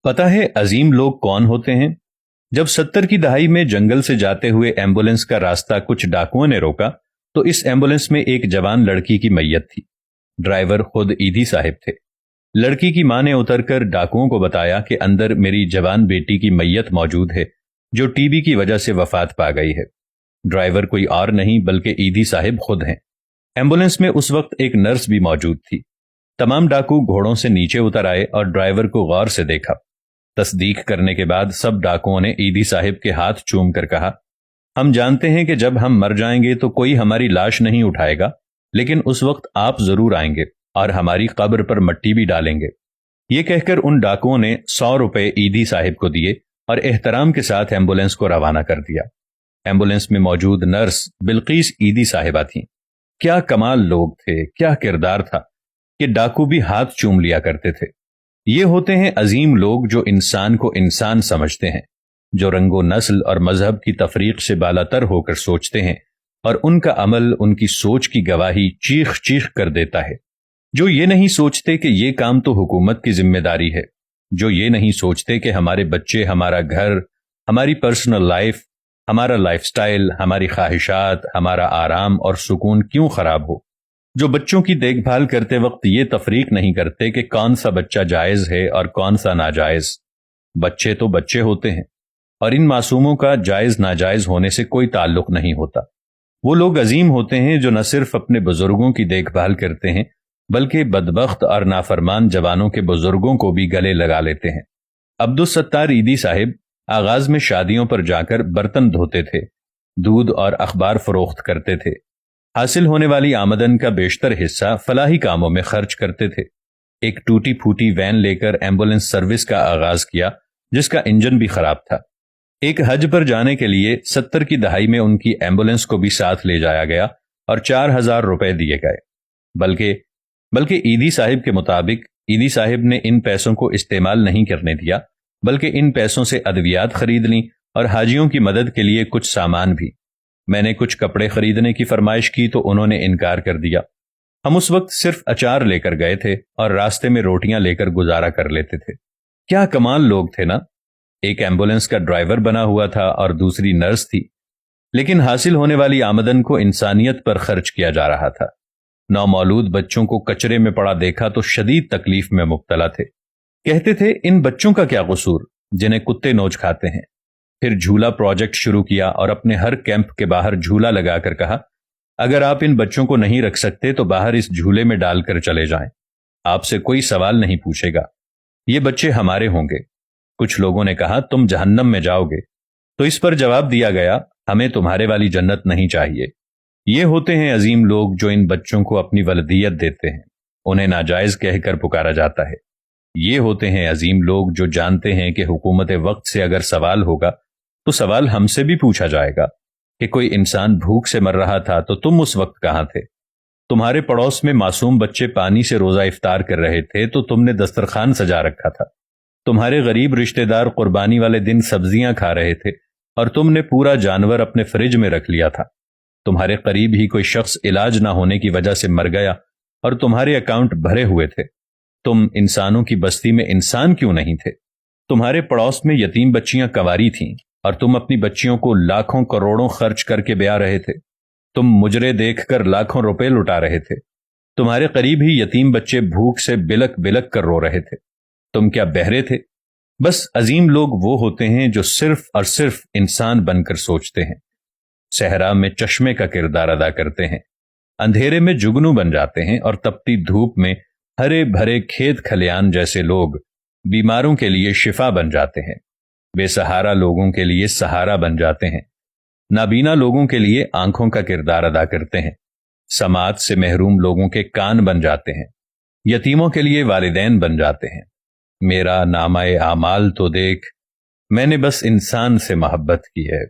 پتہ ہے عظیم لوگ کون ہوتے ہیں؟ جب 70 کی دہائی میں جنگل سے جاتے ہوئے ایمبولنس کا راستہ کچھ ڈاکوؤں نے روکا تو اس ایمبولنس میں ایک جوان لڑکی کی میت تھی۔ ڈرائیور خود ایدھی صاحب تھے۔ لڑکی کی ماں نے اتر کر ڈاکوؤں کو بتایا کہ اندر میری جوان بیٹی کی میت موجود ہے جو ٹی بی کی وجہ سے وفات پا گئی ہے۔ ڈرائیور کوئی اور نہیں بلکہ ایدھی صاحب خود ہیں۔ ایمبولنس میں اس وقت ایک نرس بھی موجود تھی۔ تمام ڈاکو گھوڑوں سے نیچے اتر آئے اور ڈرائیور کو غور سے دیکھا۔ تصدیق کرنے کے بعد سب ڈاکوؤں نے ایدھی صاحب کے ہاتھ چوم کر کہا، ہم جانتے ہیں کہ جب ہم مر جائیں گے تو کوئی ہماری لاش نہیں اٹھائے گا، لیکن اس وقت آپ ضرور آئیں گے اور ہماری قبر پر مٹی بھی ڈالیں گے۔ یہ کہہ کر ان ڈاکوؤں نے 100 روپے ایدھی صاحب کو دیے اور احترام کے ساتھ ایمبولنس کو روانہ کر دیا۔ ایمبولنس میں موجود نرس بلقیس ایدھی صاحبہ تھیں۔ کیا کمال لوگ تھے، کیا کردار تھا کہ ڈاکو بھی ہاتھ چوم لیا کرتے تھے۔ یہ ہوتے ہیں عظیم لوگ جو انسان کو انسان سمجھتے ہیں، جو رنگ و نسل اور مذہب کی تفریق سے بالاتر ہو کر سوچتے ہیں، اور ان کا عمل ان کی سوچ کی گواہی چیخ چیخ کر دیتا ہے، جو یہ نہیں سوچتے کہ یہ کام تو حکومت کی ذمہ داری ہے، جو یہ نہیں سوچتے کہ ہمارے بچے، ہمارا گھر، ہماری پرسنل لائف، ہمارا لائف سٹائل، ہماری خواہشات، ہمارا آرام اور سکون کیوں خراب ہو، جو بچوں کی دیکھ بھال کرتے وقت یہ تفریق نہیں کرتے کہ کون سا بچہ جائز ہے اور کون سا ناجائز۔ بچے تو بچے ہوتے ہیں اور ان معصوموں کا جائز ناجائز ہونے سے کوئی تعلق نہیں ہوتا۔ وہ لوگ عظیم ہوتے ہیں جو نہ صرف اپنے بزرگوں کی دیکھ بھال کرتے ہیں بلکہ بدبخت اور نافرمان جوانوں کے بزرگوں کو بھی گلے لگا لیتے ہیں۔ عبدالستار ایدھی صاحب آغاز میں شادیوں پر جا کر برتن دھوتے تھے، دودھ اور اخبار فروخت کرتے تھے۔ حاصل ہونے والی آمدن کا بیشتر حصہ فلاحی کاموں میں خرچ کرتے تھے۔ ایک ٹوٹی پھوٹی وین لے کر ایمبولنس سروس کا آغاز کیا جس کا انجن بھی خراب تھا۔ ایک حج پر جانے کے لیے 70 کی دہائی میں ان کی ایمبولنس کو بھی ساتھ لے جایا گیا اور 4000 روپے دیے گئے۔ بلکہ ایدھی صاحب کے مطابق ایدھی صاحب نے ان پیسوں کو استعمال نہیں کرنے دیا بلکہ ان پیسوں سے ادویات خرید لیں اور حاجیوں کی مدد کے لیے کچھ سامان بھی۔ میں نے کچھ کپڑے خریدنے کی فرمائش کی تو انہوں نے انکار کر دیا۔ ہم اس وقت صرف اچار لے کر گئے تھے اور راستے میں روٹیاں لے کر گزارا کر لیتے تھے۔ کیا کمال لوگ تھے نا۔ ایک ایمبولنس کا ڈرائیور بنا ہوا تھا اور دوسری نرس تھی، لیکن حاصل ہونے والی آمدن کو انسانیت پر خرچ کیا جا رہا تھا۔ نومولود بچوں کو کچرے میں پڑا دیکھا تو شدید تکلیف میں مبتلا تھے۔ کہتے تھے ان بچوں کا کیا قصور جنہیں کتے نوچ کھاتے ہیں۔ پھر جھولا پروجیکٹ شروع کیا اور اپنے ہر کیمپ کے باہر جھولا لگا کر کہا، اگر آپ ان بچوں کو نہیں رکھ سکتے تو باہر اس جھولے میں ڈال کر چلے جائیں، آپ سے کوئی سوال نہیں پوچھے گا، یہ بچے ہمارے ہوں گے۔ کچھ لوگوں نے کہا تم جہنم میں جاؤ گے، تو اس پر جواب دیا گیا ہمیں تمہارے والی جنت نہیں چاہیے۔ یہ ہوتے ہیں عظیم لوگ جو ان بچوں کو اپنی ولدیت دیتے ہیں، انہیں ناجائز کہہ کر پکارا جاتا ہے۔ یہ ہوتے ہیں عظیم لوگ جو جانتے ہیں کہ حکومت وقت سے اگر سوال ہوگا تو سوال ہم سے بھی پوچھا جائے گا کہ کوئی انسان بھوک سے مر رہا تھا تو تم اس وقت کہاں تھے؟ تمہارے پڑوس میں معصوم بچے پانی سے روزہ افطار کر رہے تھے تو تم نے دسترخوان سجا رکھا تھا۔ تمہارے غریب رشتہ دار قربانی والے دن سبزیاں کھا رہے تھے اور تم نے پورا جانور اپنے فریج میں رکھ لیا تھا۔ تمہارے قریب ہی کوئی شخص علاج نہ ہونے کی وجہ سے مر گیا اور تمہارے اکاؤنٹ بھرے ہوئے تھے۔ تم انسانوں کی بستی میں انسان کیوں نہیں تھے؟ تمہارے پڑوس میں یتیم بچیاں کنواری تھیں اور تم اپنی بچیوں کو لاکھوں کروڑوں خرچ کر کے بیاہ رہے تھے۔ تم مجرے دیکھ کر لاکھوں روپے لٹا رہے تھے۔ تمہارے قریب ہی یتیم بچے بھوک سے بلک بلک کر رو رہے تھے۔ تم کیا بہرے تھے؟ بس عظیم لوگ وہ ہوتے ہیں جو صرف اور صرف انسان بن کر سوچتے ہیں، صحرا میں چشمے کا کردار ادا کرتے ہیں، اندھیرے میں جگنو بن جاتے ہیں، اور تپتی دھوپ میں ہرے بھرے کھیت کھلیان جیسے لوگ بیماروں کے لیے شفا بن جاتے ہیں، بے سہارا لوگوں کے لیے سہارا بن جاتے ہیں، نابینا لوگوں کے لیے آنکھوں کا کردار ادا کرتے ہیں، سماعت سے محروم لوگوں کے کان بن جاتے ہیں، یتیموں کے لیے والدین بن جاتے ہیں۔ میرا نامہ اعمال تو دیکھ، میں نے بس انسان سے محبت کی ہے۔